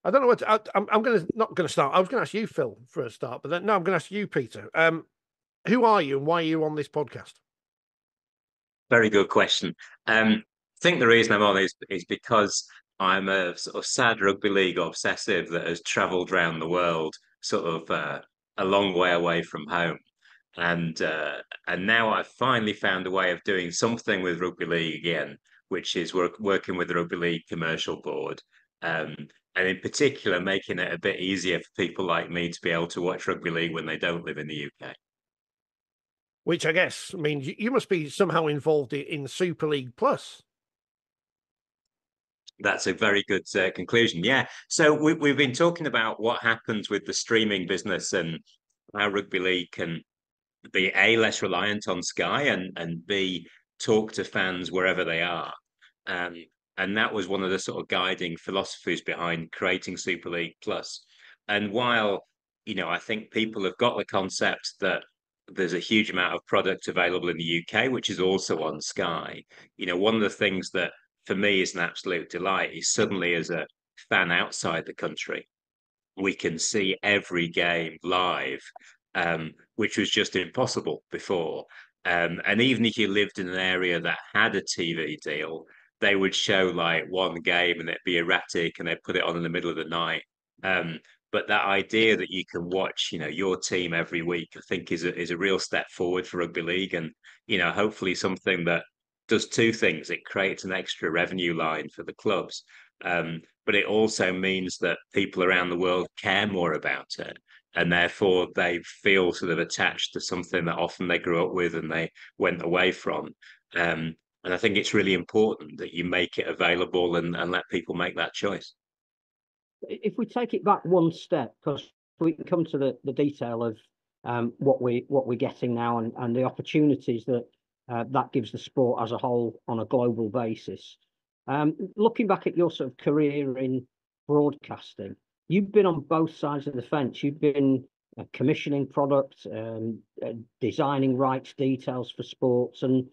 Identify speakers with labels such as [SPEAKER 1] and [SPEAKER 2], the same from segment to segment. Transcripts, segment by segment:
[SPEAKER 1] I don't know what I'm going to not going to start. I was going to ask you, Phil, for a start, but then no, I'm going to ask you, Peter. Who are you and why are you on this podcast?
[SPEAKER 2] Very good question. I think the reason I'm on is because I'm a sort of sad rugby league obsessive that has travelled around the world, sort of a long way away from home, and now I've finally found a way of doing something with rugby league again, which is working with the rugby league commercial board, um, and in particular making it a bit easier for people like me to be able to watch rugby league when they don't live in the UK.
[SPEAKER 1] Which I guess means you must be somehow involved in Super League Plus.
[SPEAKER 2] That's a very good conclusion. Yeah. So we've been talking about what happens with the streaming business and how rugby league can be A, less reliant on Sky, and B, talk to fans wherever they are. Um, and that was one of the sort of guiding philosophies behind creating Super League Plus. And while, I think people have got the concept that there's a huge amount of product available in the UK, which is also on Sky. One of the things that for me is an absolute delight is suddenly as a fan outside the country, we can see every game live, which was just impossible before. And even if you lived in an area that had a TV deal, they would show like one game and it'd be erratic and they'd put it on in the middle of the night. Um, but that idea that you can watch, your team every week, I think is a real step forward for rugby league, and hopefully something that does two things. It creates an extra revenue line for the clubs, but it also means that people around the world care more about it, and therefore they feel sort of attached to something that often they grew up with and they went away from. And I think it's really important that you make it available and let people make that choice.
[SPEAKER 3] If we take it back one step, because we can come to the detail of what we're getting now and the opportunities that that gives the sport as a whole on a global basis. Looking back at your sort of career in broadcasting, you've been on both sides of the fence. You've been commissioning products, designing rights details for sports, and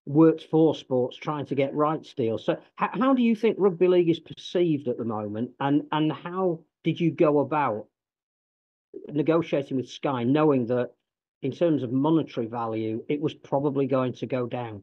[SPEAKER 3] worked for sports trying to get rights deals. So how do you think rugby league is perceived at the moment, and how did you go about negotiating with Sky, knowing that in terms of monetary value, it was probably going to go down?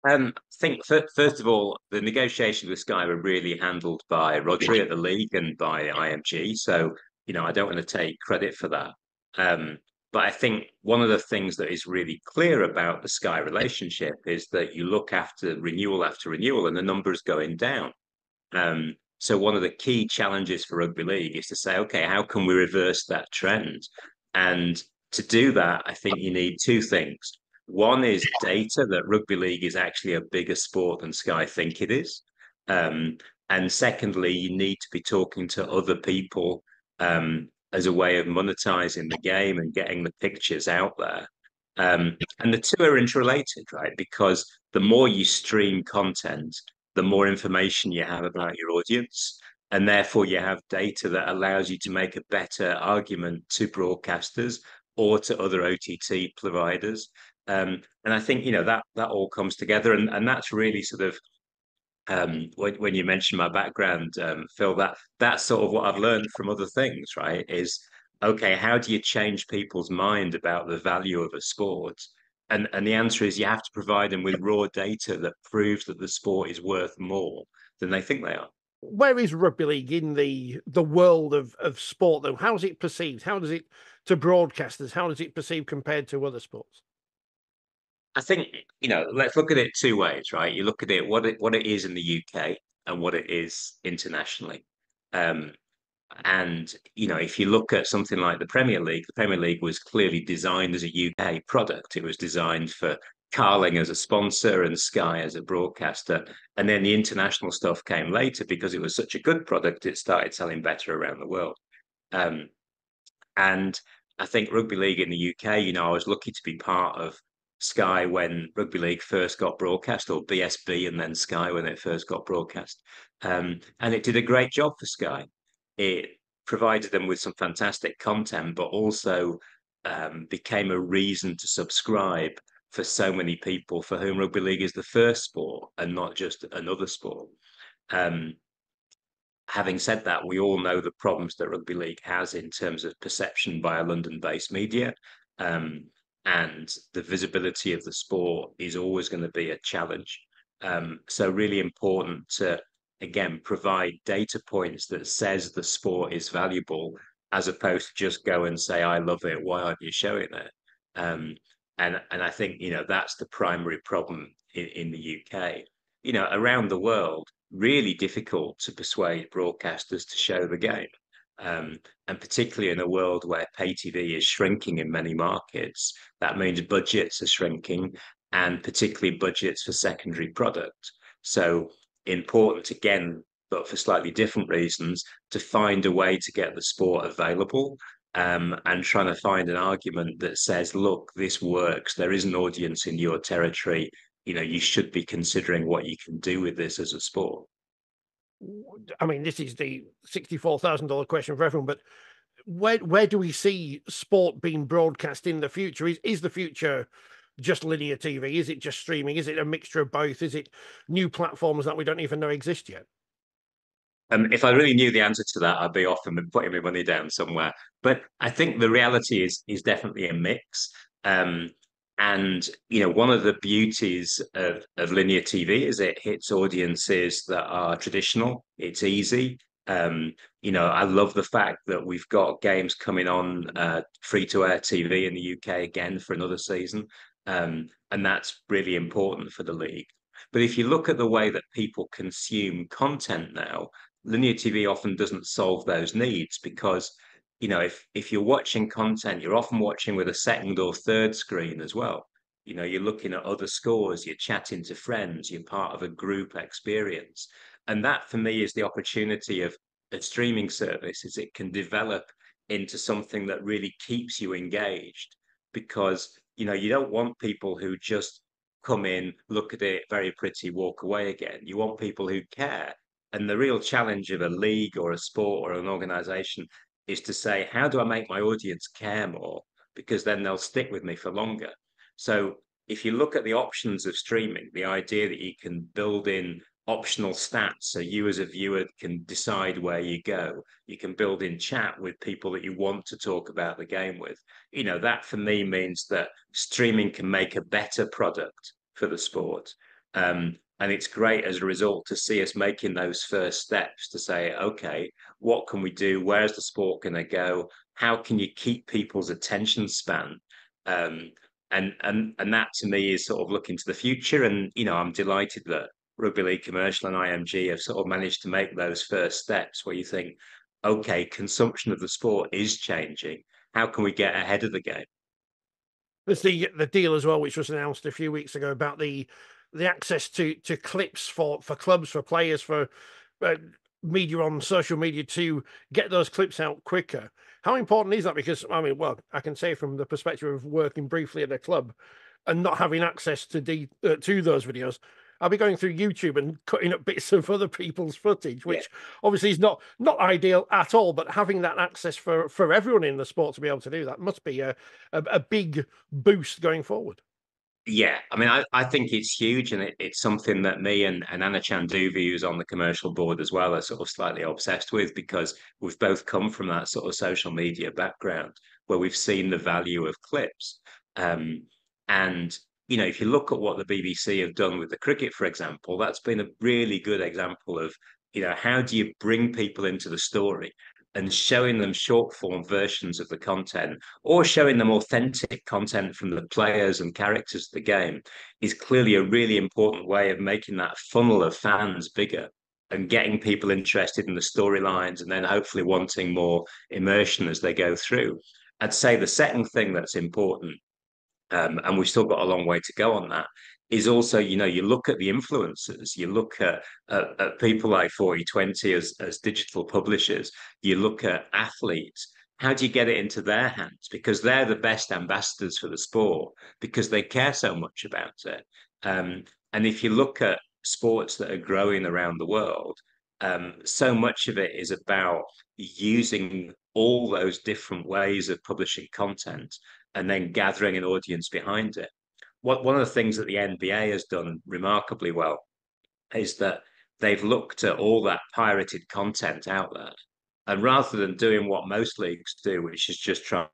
[SPEAKER 2] I think first of all, the negotiations with Sky were really handled by Rodri at the league and by IMG. So, I don't want to take credit for that. Um, but I think one of the things that is really clear about the Sky relationship is that you look after renewal, and the numbers going down. So one of the key challenges for rugby league is to say, okay, how can we reverse that trend? And to do that, I think you need two things. One is data that rugby league is actually a bigger sport than Sky think it is. Um, and secondly, you need to be talking to other people as a way of monetizing the game and getting the pictures out there. And the two are interrelated, right? Because the more you stream content, the more information you have about your audience. And therefore, you have data that allows you to make a better argument to broadcasters or to other OTT providers. And I think that all comes together, and that's really sort of when you mention my background, Phil, that's sort of what I've learned from other things, right? Is okay, how do you change people's mind about the value of a sport? And the answer is you have to provide them with raw data that proves that the sport is worth more than they think they are.
[SPEAKER 1] Where is rugby league in the world of sport though? How's it perceived? How does it to broadcasters? How does it perceive compared to other sports?
[SPEAKER 2] I think, let's look at it two ways, right? You look at it what it is in the UK and what it is internationally. Um, And, if you look at something like the Premier League was clearly designed as a UK product. It was designed for Carling as a sponsor and Sky as a broadcaster. And then the international stuff came later because it was such a good product, it started selling better around the world. Um, and I think rugby league in the UK, I was lucky to be part of Sky when rugby league first got broadcast, or BSB and then Sky when it first got broadcast. And it did a great job for Sky. It provided them with some fantastic content, but also became a reason to subscribe for so many people for whom rugby league is the first sport and not just another sport. Um, having said that, we all know the problems that Rugby League has in terms of perception by a London-based media. And the visibility of the sport is always going to be a challenge. So really important to, again, provide data points that says the sport is valuable, as opposed to just go and say, I love it, why aren't you showing it? And I think, that's the primary problem in the UK. Around the world, really difficult to persuade broadcasters to show the game. And particularly in a world where pay TV is shrinking in many markets, that means budgets are shrinking, and particularly budgets for secondary product. So important again, but for slightly different reasons, to find a way to get the sport available, and trying to find an argument that says, look, this works. There is an audience in your territory. You should be considering what you can do with this as a sport.
[SPEAKER 1] I mean, this is the $64,000 question for everyone, but where do we see sport being broadcast in the future? Is the future just linear TV? Is it just streaming? Is it a mixture of both? Is it new platforms that we don't even know exist yet?
[SPEAKER 2] If I really knew the answer to that, I'd be off and putting my money down somewhere. But I think the reality is definitely a mix. And one of the beauties of linear TV is it hits audiences that are traditional. It's easy. I love the fact that we've got games coming on free-to-air TV in the UK again for another season. And that's really important for the league. But if you look at the way that people consume content now, linear TV often doesn't solve those needs, because if you're watching content, you're often watching with a second or third screen as well. You're looking at other scores, you're chatting to friends, you're part of a group experience. And that for me is the opportunity of a streaming service, is it can develop into something that really keeps you engaged, because you don't want people who just come in, look at it, very pretty, walk away again. You want people who care. And the real challenge of a league or a sport or an organization is to say, how do I make my audience care more? Because then they'll stick with me for longer. So if you look at the options of streaming, the idea that you can build in optional stats so you as a viewer can decide where you go, you can build in chat with people that you want to talk about the game with, that for me means that streaming can make a better product for the sport. And it's great as a result to see us making those first steps to say, okay, what can we do? Where's the sport going to go? How can you keep people's attention span? And that to me is sort of looking to the future. And, I'm delighted that Rugby League Commercial and IMG have sort of managed to make those first steps where you think, okay, consumption of the sport is changing. How can we get ahead of the game?
[SPEAKER 1] There's the deal as well, which was announced a few weeks ago, about the access to clips for clubs, for players, for media on social media to get those clips out quicker. How important is that? Because I mean, well, I can say from the perspective of working briefly at a club and not having access to those videos, I'll be going through YouTube and cutting up bits of other people's footage, which obviously is not ideal at all. But having that access for everyone in the sport to be able to do that must be a big boost going forward.
[SPEAKER 2] Yeah, I mean, I think it's huge, and it's something that me and Anna Chanduvi, who's on the commercial board as well, are sort of slightly obsessed with, because we've both come from that sort of social media background where we've seen the value of clips. And if you look at what the BBC have done with the cricket, for example, that's been a really good example of, how do you bring people into the story, and showing them short form versions of the content, or showing them authentic content from the players and characters of the game, is clearly a really important way of making that funnel of fans bigger and getting people interested in the storylines, and then hopefully wanting more immersion as they go through. I'd say the second thing that's important, and we've still got a long way to go on that, is also, you look at the influencers, you look at people like Forty20 as digital publishers, you look at athletes. How do you get it into their hands? Because they're the best ambassadors for the sport, because they care so much about it. And if you look at sports that are growing around the world, so much of it is about using all those different ways of publishing content and then gathering an audience behind it. One of the things that the NBA has done remarkably well is that they've looked at all that pirated content out there. And rather than doing what most leagues do, which is just try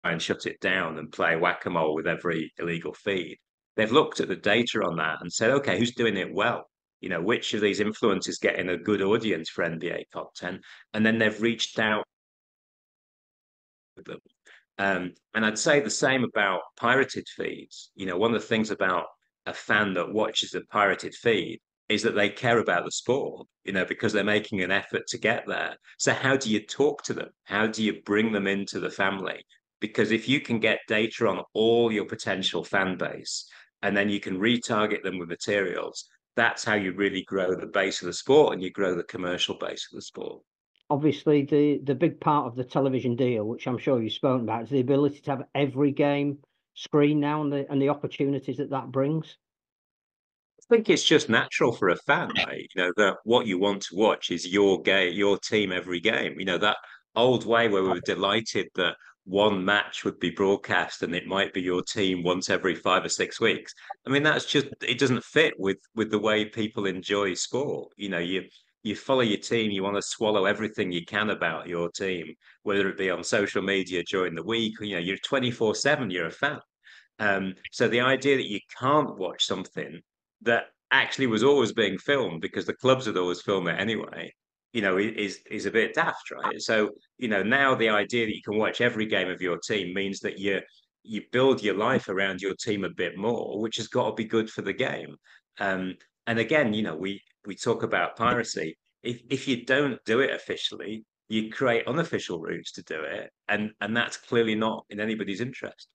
[SPEAKER 2] and shut it down and play whack-a-mole with every illegal feed, they've looked at the data on that and said, okay, who's doing it well? Which of these influencers getting a good audience for NBA content? And then they've reached out with them. And I'd say the same about pirated feeds. One of the things about a fan that watches a pirated feed is that they care about the sport, because they're making an effort to get there. So how do you talk to them? How do you bring them into the family? Because if you can get data on all your potential fan base and then you can retarget them with materials, that's how you really grow the base of the sport and you grow the commercial base of the sport.
[SPEAKER 3] Obviously, the big part of the television deal, which I'm sure you've spoken about, is the ability to have every game screen now and the opportunities that brings.
[SPEAKER 2] I think it's just natural for a fan, right? That what you want to watch is your game, your team every game. That old way where we were delighted that one match would be broadcast and it might be your team once every 5 or 6 weeks. I mean, that's just, it doesn't fit with the way people enjoy sport. You follow your team, you want to swallow everything you can about your team, whether it be on social media during the week, or you're 24/7, you're a fan. So the idea that you can't watch something that actually was always being filmed because the clubs would always film it anyway, is a bit daft, right? So, now the idea that you can watch every game of your team means that you build your life around your team a bit more, which has got to be good for the game. And again, we talk about piracy. If you don't do it officially, you create unofficial routes to do it, and that's clearly not in anybody's interest.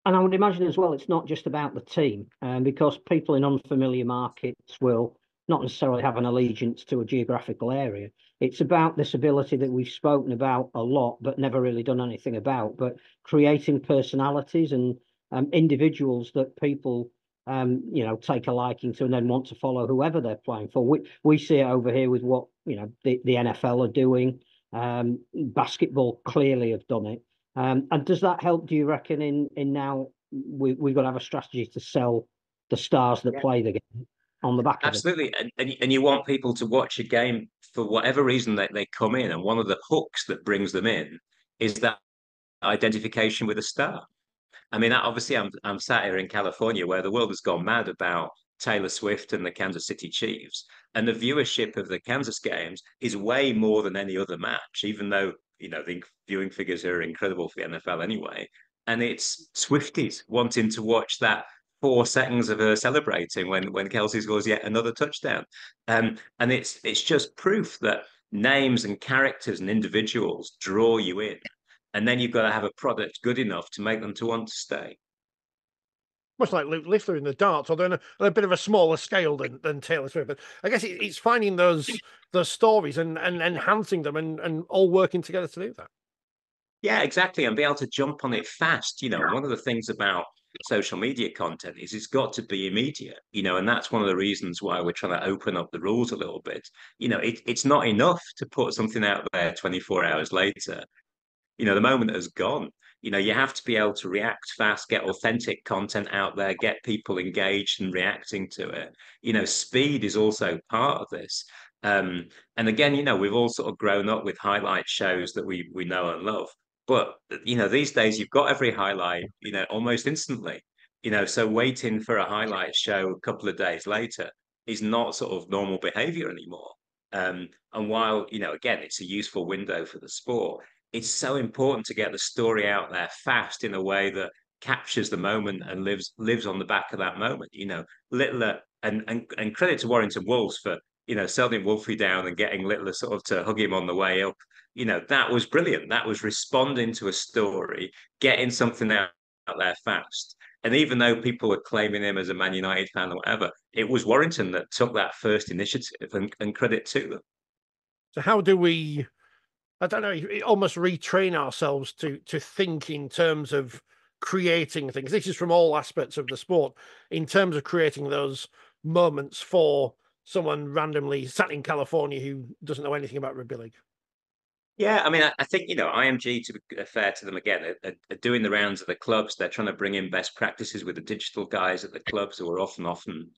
[SPEAKER 3] And I would imagine as well, it's not just about the team, because people in unfamiliar markets will not necessarily have an allegiance to a geographical area. It's about this ability that we've spoken about a lot, but never really done anything about, but creating personalities and individuals that people, take a liking to and then want to follow whoever they're playing for. We see it over here with what, the NFL are doing. Basketball clearly have done it. And does that help, do you reckon, in now we've got to have a strategy to sell the stars that play the game on the back of it?
[SPEAKER 2] Absolutely. And you want people to watch a game for whatever reason that they come in. And one of the hooks that brings them in is that identification with a star. I mean, obviously, I'm sat here in California where the world has gone mad about Taylor Swift and the Kansas City Chiefs. And the viewership of the Kansas games is way more than any other match, even though, the viewing figures are incredible for the NFL anyway. And it's Swifties wanting to watch that 4 seconds of her celebrating when Kelsey scores yet another touchdown. And it's just proof that names and characters and individuals draw you in. And then you've got to have a product good enough to make them to want to stay.
[SPEAKER 1] Much like Luke Littler in the darts, although on a bit of a smaller scale than Taylor Swift. But I guess it's finding those stories and enhancing them and all working together to do that.
[SPEAKER 2] Yeah, exactly. And be able to jump on it fast. One of the things about social media content is it's got to be immediate, and that's one of the reasons why we're trying to open up the rules a little bit. It's not enough to put something out there 24 hours later. The moment has gone. You have to be able to react fast, get authentic content out there, get people engaged and reacting to it. Speed is also part of this. And again, we've all sort of grown up with highlight shows that we know and love. But these days you've got every highlight, almost instantly. So waiting for a highlight show a couple of days later is not sort of normal behavior anymore. And while, again, it's a useful window for the sport, it's so important to get the story out there fast in a way that captures the moment and lives on the back of that moment. Littler and credit to Warrington Wolves for selling Wolfie down and getting Littler sort of to hug him on the way up. That was brilliant. That was responding to a story, getting something out there fast. And even though people were claiming him as a Man United fan or whatever, it was Warrington that took that first initiative, and credit to them.
[SPEAKER 1] So how do we, I don't know, almost retrain ourselves to think in terms of creating things? This is from all aspects of the sport, in terms of creating those moments for someone randomly sat in California who doesn't know anything about rugby league.
[SPEAKER 2] Yeah, I mean, I think, IMG, to be fair to them again, are doing the rounds of the clubs. They're trying to bring in best practices with the digital guys at the clubs who are often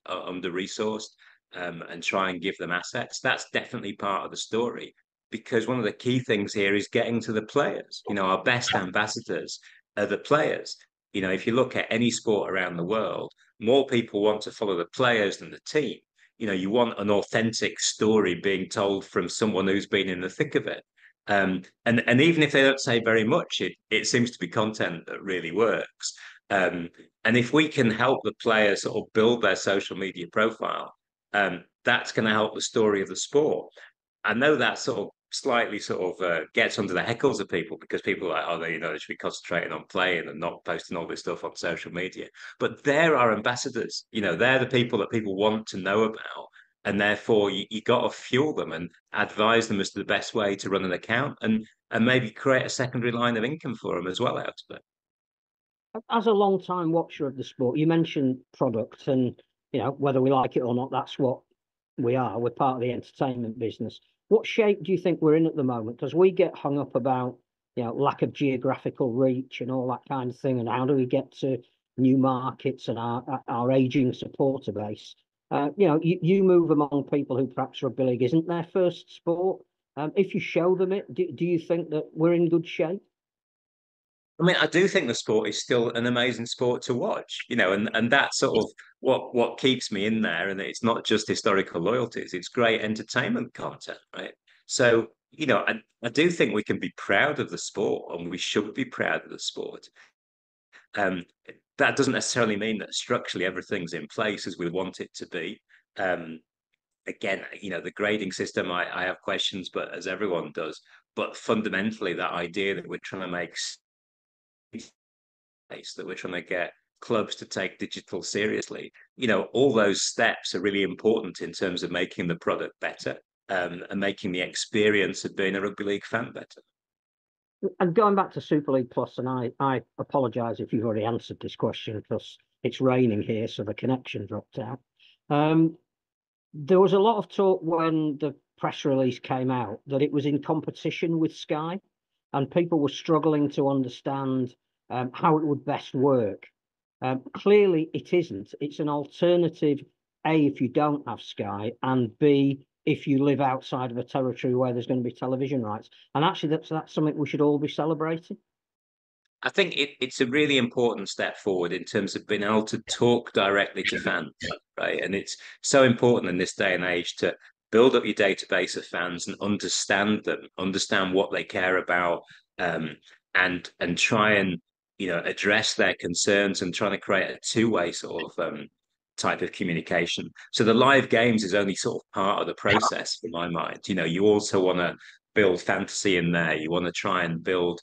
[SPEAKER 2] under-resourced. and try and give them assets. That's definitely part of the story, because one of the key things here is getting to the players. Our best ambassadors are the players. If you look at any sport around the world, more people want to follow the players than the team. You want an authentic story being told from someone who's been in the thick of it. And even if they don't say very much, it seems to be content that really works. And if we can help the players sort of build their social media profile, that's going to help the story of the sport. I know that sort of slightly gets under the heckles of people, because people are like, oh, they should be concentrating on playing and not posting all this stuff on social media. But they're our ambassadors. They're the people that people want to know about. And therefore, you got to fuel them and advise them as to the best way to run an account, and maybe create a secondary line of income for them as well out of it.
[SPEAKER 3] As a long-time watcher of the sport, you mentioned product, and whether we like it or not, that's what we are. We're part of the entertainment business. What shape do you think we're in at the moment? Because we get hung up about lack of geographical reach and all that kind of thing, and how do we get to new markets and our aging supporter base. You move among people who perhaps rugby league isn't their first sport. If you show them it, do you think that we're in good shape?
[SPEAKER 2] I mean, I do think the sport is still an amazing sport to watch, and that's sort of what keeps me in there. And it's not just historical loyalties; it's great entertainment content, right? So, I do think we can be proud of the sport, and we should be proud of the sport. Um, that doesn't necessarily mean that structurally everything's in place as we want it to be. Again, the grading system, I have questions, but as everyone does. But fundamentally, that idea that we're trying to make that we're trying to get clubs to take digital seriously. All those steps are really important in terms of making the product better, and making the experience of being a rugby league fan better.
[SPEAKER 3] And going back to Super League Plus, and I apologise if you've already answered this question, because it's raining here, so the connection dropped out. There was a lot of talk when the press release came out that it was in competition with Sky, and people were struggling to understand how it would best work. Clearly, it isn't. It's an alternative, A, if you don't have Sky, and B, if you live outside of a territory where there's going to be television rights. And actually, that's something we should all be celebrating.
[SPEAKER 2] I think it's a really important step forward in terms of being able to talk directly to fans, right? And it's so important in this day and age to build up your database of fans and understand them, understand what they care about, and try and address their concerns, and trying to create a two-way sort of type of communication. So the live games is only sort of part of the process, in my mind. You also want to build fantasy in there. You want to try and build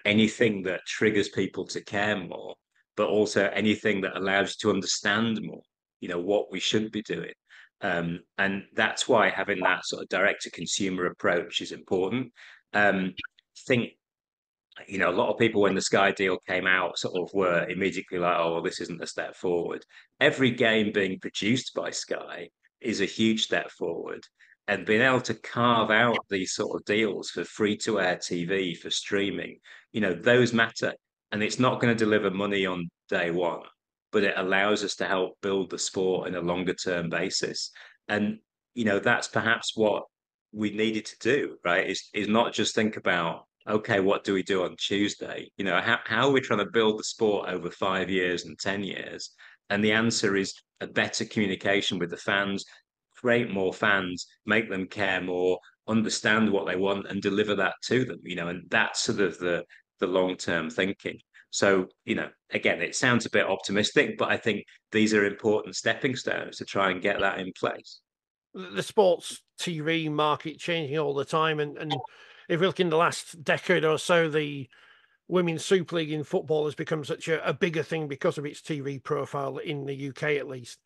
[SPEAKER 2] anything that triggers people to care more, but also anything that allows you to understand more, what we should be doing. And that's why having that sort of direct to consumer approach is important. I think, a lot of people, when the Sky deal came out, sort of were immediately like, oh, well, this isn't a step forward. Every game being produced by Sky is a huge step forward. And being able to carve out these sort of deals for free-to-air TV, for streaming, those matter. And it's not going to deliver money on day one, but it allows us to help build the sport in a longer-term basis. And, that's perhaps what we needed to do, right? Is not just think about, okay, what do we do on Tuesday? How are we trying to build the sport over 5 years and 10 years? And the answer is a better communication with the fans, create more fans, make them care more, understand what they want, and deliver that to them, and that's sort of the long-term thinking. So, again, it sounds a bit optimistic, but I think these are important stepping stones to try and get that in place.
[SPEAKER 1] The sports TV market changing all the time, and if we look in the last decade or so, the Women's Super League in football has become such a bigger thing because of its TV profile in the UK, at least.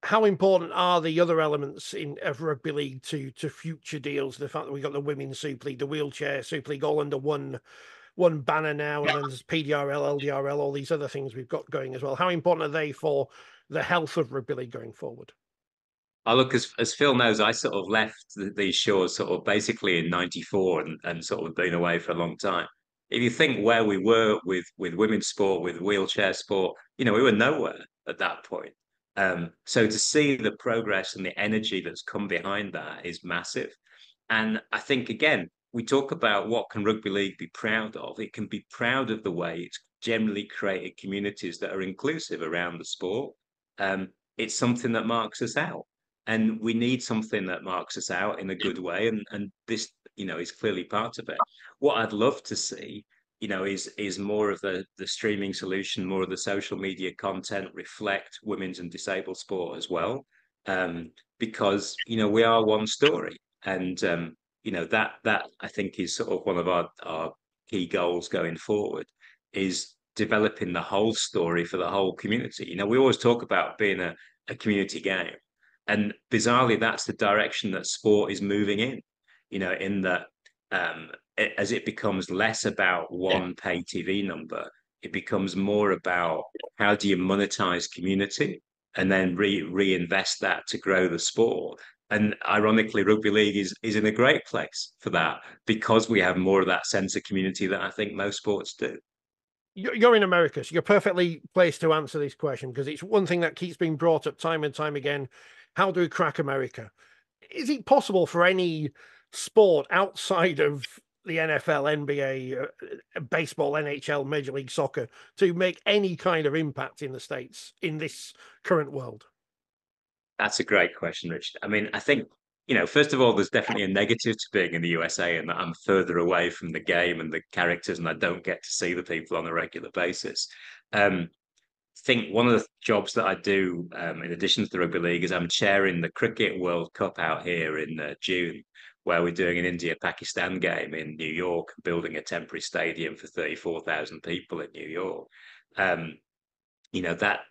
[SPEAKER 1] How important are the other elements of rugby league to future deals? The fact that we've got the Women's Super League, the Wheelchair Super League, all under one banner now, and then there's PDRL, LDRL, all these other things we've got going as well. How important are they for the health of rugby league going forward?
[SPEAKER 2] I look, as Phil knows, I sort of left these shores sort of basically in '94, and sort of been away for a long time. If you think where we were with women's sport, with wheelchair sport, we were nowhere at that point. So to see the progress and the energy that's come behind that is massive. And I think, again, we talk about what can rugby league be proud of. It can be proud of the way it's generally created communities that are inclusive around the sport. It's something that marks us out. And we need something that marks us out in a good way. And this, is clearly part of it. What I'd love to see, is more of the streaming solution, more of the social media content reflect women's and disabled sport as well. Because, we are one story. And that I think is sort of one of our key goals going forward, is developing the whole story for the whole community. We always talk about being a community game, and bizarrely, that's the direction that sport is moving in. In that, as it becomes less about one pay TV number, it becomes more about how do you monetize community and then reinvest that to grow the sport. And ironically, rugby league is in a great place for that, because we have more of that sense of community that I think most sports do.
[SPEAKER 1] You're in America, so you're perfectly placed to answer this question, because it's one thing that keeps being brought up time and time again. How do we crack America? Is it possible for any sport outside of the NFL, NBA, baseball, NHL, Major League Soccer to make any kind of impact in the States in this current world?
[SPEAKER 2] That's a great question, Richard. I mean, I think, first of all, there's definitely a negative to being in the USA, and that I'm further away from the game and the characters, and I don't get to see the people on a regular basis. I think one of the jobs that I do, in addition to the rugby league, is I'm chairing the Cricket World Cup out here in June, where we're doing an India-Pakistan game in New York, building a temporary stadium for 34,000 people in New York.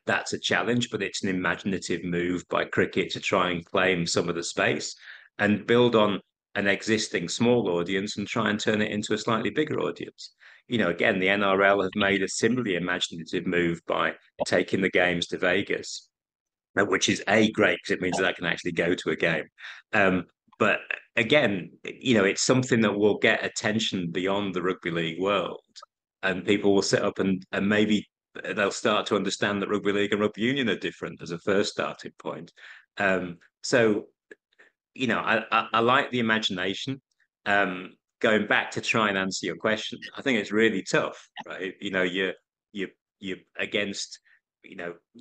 [SPEAKER 2] That's a challenge, but it's an imaginative move by cricket to try and claim some of the space and build on an existing small audience and try and turn it into a slightly bigger audience. Again, the NRL have made a similarly imaginative move by taking the games to Vegas, which is great, because it means that I can actually go to a game. But again, it's something that will get attention beyond the rugby league world, and people will sit up and maybe they'll start to understand that rugby league and rugby union are different as a first starting point. So, I like the imagination. Going back to try and answer your question, I think it's really tough, right? You're against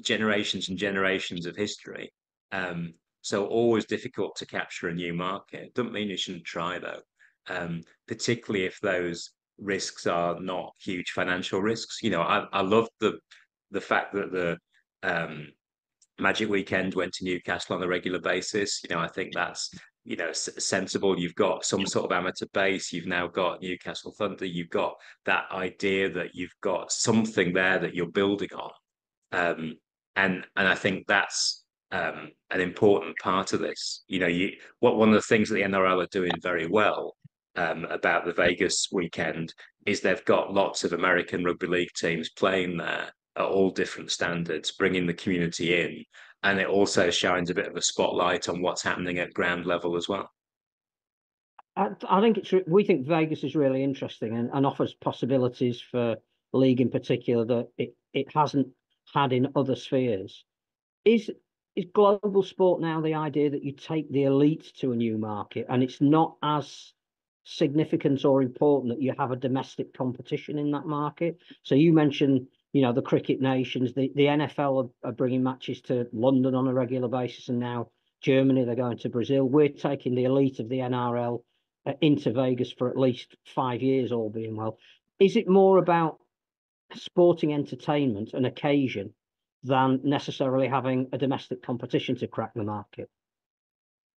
[SPEAKER 2] generations and generations of history. So always difficult to capture a new market. Doesn't mean you shouldn't try though, particularly if those risks are not huge financial risks. I love the fact that the Magic Weekend went to Newcastle on a regular basis. I think that's sensible. You've got some sort of amateur base. You've now got Newcastle Thunder. You've got that idea that you've got something there that you're building on, and I think that's an important part of this. One of the things that the NRL are doing very well, about the Vegas weekend, is they've got lots of American rugby league teams playing there at all different standards, bringing the community in, and it also shines a bit of a spotlight on what's happening at ground level as well.
[SPEAKER 3] I think we think Vegas is really interesting and offers possibilities for the league in particular that it hasn't had in other spheres. Is global sport now the idea that you take the elite to a new market, and it's not as significant or important that you have a domestic competition in that market? So you mentioned, the cricket nations, the NFL are bringing matches to London on a regular basis, and now Germany, they're going to Brazil. We're taking the elite of the NRL into Vegas for at least 5 years, all being well. Is it more about sporting entertainment, an occasion, than necessarily having a domestic competition to crack the market?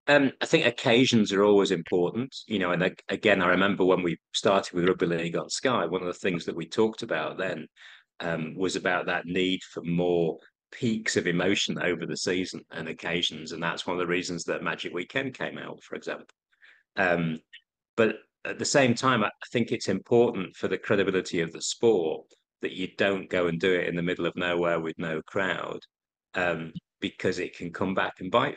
[SPEAKER 2] I think occasions are always important, and again, I remember when we started with Rugby League on Sky, one of the things that we talked about then, was about that need for more peaks of emotion over the season and occasions, and that's one of the reasons that Magic Weekend came out, for example. But at the same time, I think it's important for the credibility of the sport that you don't go and do it in the middle of nowhere with no crowd, because it can come back and bite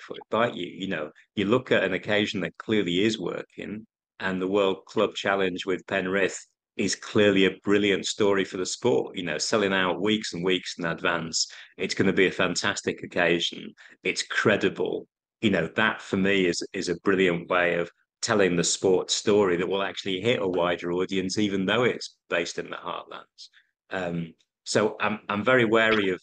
[SPEAKER 2] you. You look at an occasion that clearly is working, and the World Club Challenge with Penrith is clearly a brilliant story for the sport. You know, selling out weeks and weeks in advance. It's going to be a fantastic occasion. It's credible. You know, that for me is a brilliant way of telling the sport story that will actually hit a wider audience, even though it's based in the heartlands. Um, so I'm very wary of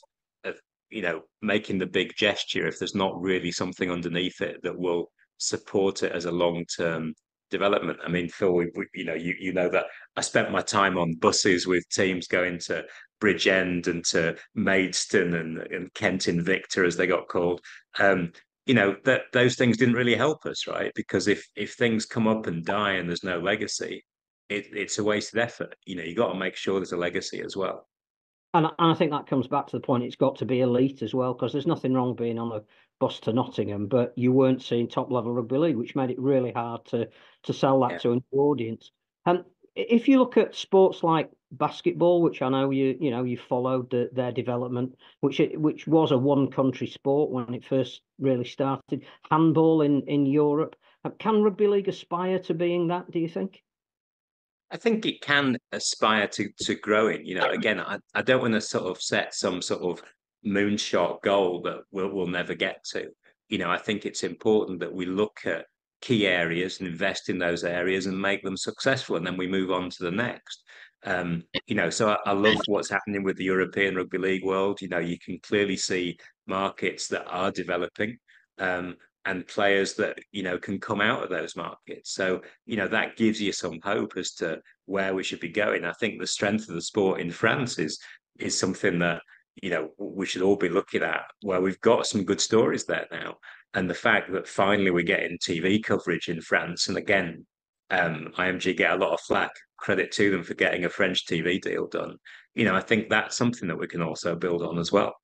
[SPEAKER 2] making the big gesture if there's not really something underneath it that will support it as a long-term development. I mean, Phil, you know that I spent my time on buses with teams going to Bridgend and to Maidstone and Kent Invicta, as they got called. That those things didn't really help us, right? Because if things come up and die and there's no legacy, it's a wasted effort. You know, you got to make sure there's a legacy as well.
[SPEAKER 3] And I think that comes back to the point, it's got to be elite as well, because there's nothing wrong being on a bus to Nottingham, but you weren't seeing top level rugby league, which made it really hard to sell that
[SPEAKER 2] Yeah.
[SPEAKER 3] to an audience. If you look at sports like basketball, which I know you followed their development, which was a one country sport when it first really started, handball in Europe, can rugby league aspire to being that, do you think?
[SPEAKER 2] I think it can aspire to growing. You know, again, I don't want to sort of set some sort of moonshot goal that we'll never get to. You know, I think it's important that we look at key areas and invest in those areas and make them successful, and then we move on to the next. So I love what's happening with the European Rugby League world. You know, you can clearly see markets that are developing. And players that can come out of those markets. So that gives you some hope as to where we should be going. I think the strength of the sport in France is something that we should all be looking at, where we've got some good stories there now, and the fact that finally we're getting TV coverage in France. And again, IMG get a lot of flack. Credit to them for getting a French TV deal done. I think that's something that we can also build on as well.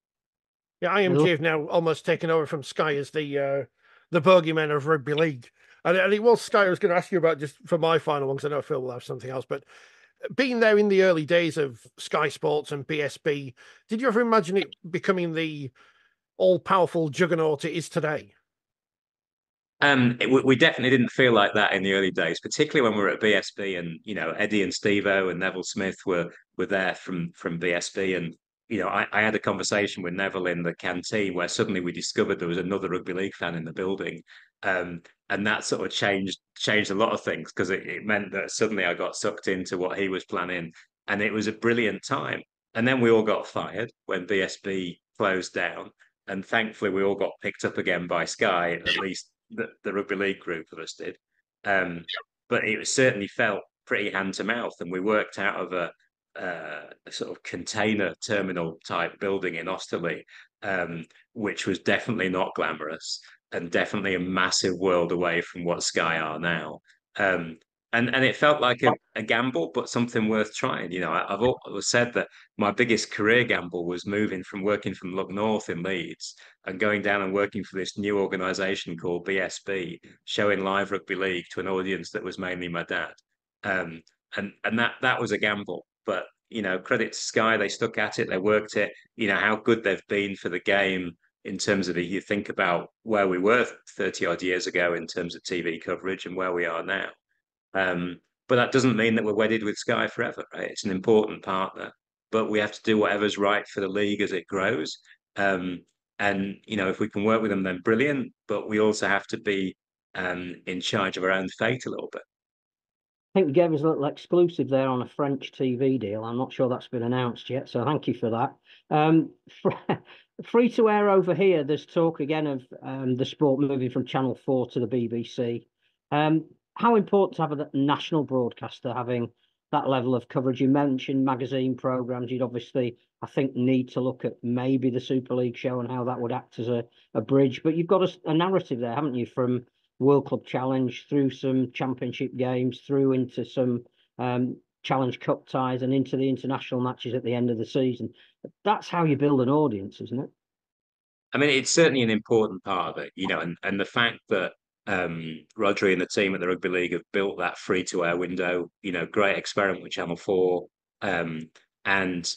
[SPEAKER 1] Yeah, IMG have now almost taken over from Sky as the bogeyman of rugby league. And it was Sky I was going to ask you about, just for my final one, because I know Phil will have something else. But being there in the early days of Sky Sports and BSB, did you ever imagine it becoming the all-powerful juggernaut it is today?
[SPEAKER 2] We definitely didn't feel like that in the early days, particularly when we were at BSB, and Eddie and Steve-O and Neville Smith were there from BSB, and I had a conversation with Neville in the canteen where suddenly we discovered there was another rugby league fan in the building, and that sort of changed a lot of things, because it meant that suddenly I got sucked into what he was planning, and it was a brilliant time. And then we all got fired when BSB closed down, and thankfully we all got picked up again by Sky, at least the rugby league group of us did. But it certainly felt pretty hand to mouth, and we worked out of a sort of container terminal type building in Osterley, which was definitely not glamorous and definitely a massive world away from what Sky are now. And it felt like a gamble, but something worth trying. I've always said that my biggest career gamble was moving from working from Look North in Leeds and going down and working for this new organisation called BSB, showing live rugby league to an audience that was mainly my dad. And that was a gamble. But credit to Sky, they stuck at it, they worked it. How good they've been for the game in terms of, you think about where we were 30 odd years ago in terms of TV coverage and where we are now. But that doesn't mean that we're wedded with Sky forever, right? It's an important partner, but we have to do whatever's right for the league as it grows. And if we can work with them, then brilliant. But we also have to be in charge of our own fate a little bit.
[SPEAKER 3] I think you gave us a little exclusive there on a French TV deal. I'm not sure that's been announced yet, so thank you for that. Free to air over here, there's talk again of the sport moving from Channel 4 to the BBC. How important to have a national broadcaster having that level of coverage? You mentioned magazine programmes. You'd obviously, I think, need to look at maybe the Super League show and how that would act as a bridge. But you've got a narrative there, haven't you, from World Club Challenge through some championship games, through into some Challenge Cup ties and into the international matches at the end of the season. That's how you build an audience, isn't it?
[SPEAKER 2] I mean, it's certainly an important part of it, and the fact that Rodri and the team at the Rugby League have built that free-to-air window, great experiment with Channel 4, and,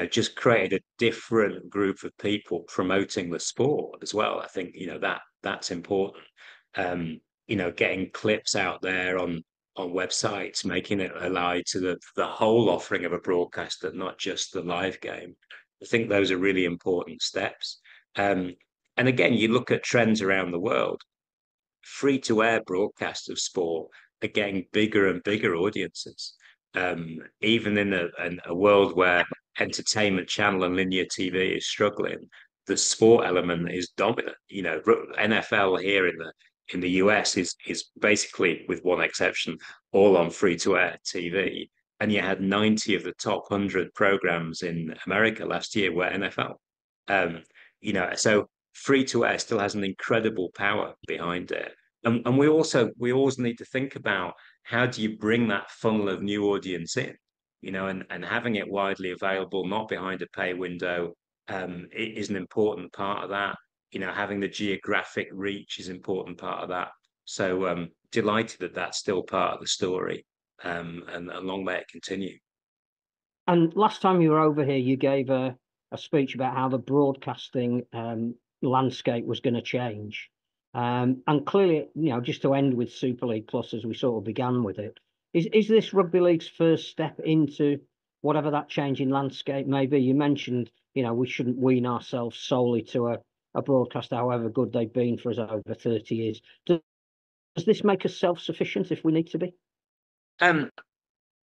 [SPEAKER 2] just created a different group of people promoting the sport as well. I think, that's important. Getting clips out there on on websites, making it ally to the whole offering of a broadcaster, not just the live game. I think those are really important steps. And again, you look at trends around the world, free-to-air broadcasts of sport are getting bigger and bigger audiences. Even in a world where entertainment channel and linear TV is struggling, the sport element is dominant. You know, NFL here in the US is basically, with one exception, all on free-to-air TV. And you had 90 of the top 100 programs in America last year were NFL. You know, so free-to-air still has an incredible power behind it. And we always need to think about, how do you bring that funnel of new audience in, you know, and having it widely available, not behind a pay window, is an important part of that. You know, having the geographic reach is an important part of that. So delighted that that's still part of the story, and long may it continue.
[SPEAKER 3] And last time you were over here, you gave a speech about how the broadcasting landscape was going to change. And clearly, you know, just to end with Super League Plus, as we sort of began with it, is this Rugby League's first step into whatever that changing landscape may be? You mentioned, you know, we shouldn't wean ourselves solely to a broadcaster, however good they've been for us over 30 years. Does this make us self-sufficient if we need to be?
[SPEAKER 2] I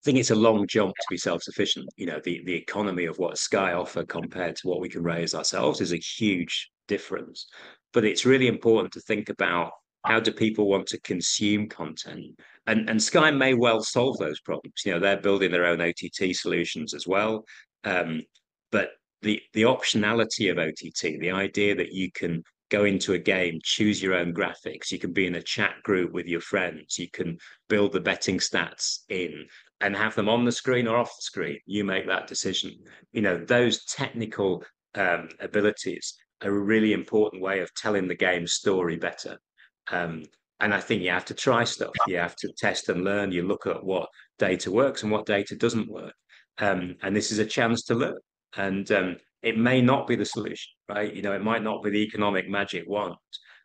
[SPEAKER 2] think it's a long jump to be self-sufficient. You know, the economy of what Sky offer compared to what we can raise ourselves is a huge difference. But it's really important to think about, how do people want to consume content? And Sky may well solve those problems. You know, they're building their own OTT solutions as well. But the optionality of OTT, the idea that you can go into a game, choose your own graphics, you can be in a chat group with your friends, you can build the betting stats in and have them on the screen or off the screen. You make that decision. You know, those technical abilities are a really important way of telling the game's story better. And I think you have to try stuff. You have to test and learn. You look at what data works and what data doesn't work. And this is a chance to learn. And it may not be the solution, right? You know, it might not be the economic magic wand,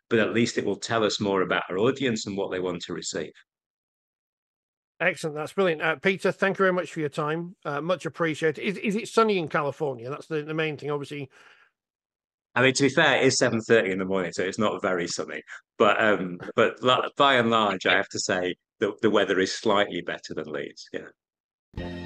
[SPEAKER 2] but at least it will tell us more about our audience and what they want to receive.
[SPEAKER 1] Excellent. That's brilliant. Peter, thank you very much for your time. Much appreciated. Is it sunny in California? That's the main thing, obviously.
[SPEAKER 2] I mean, to be fair, it is 7:30 in the morning, so it's not very sunny. But by and large, I have to say the weather is slightly better than Leeds. Yeah.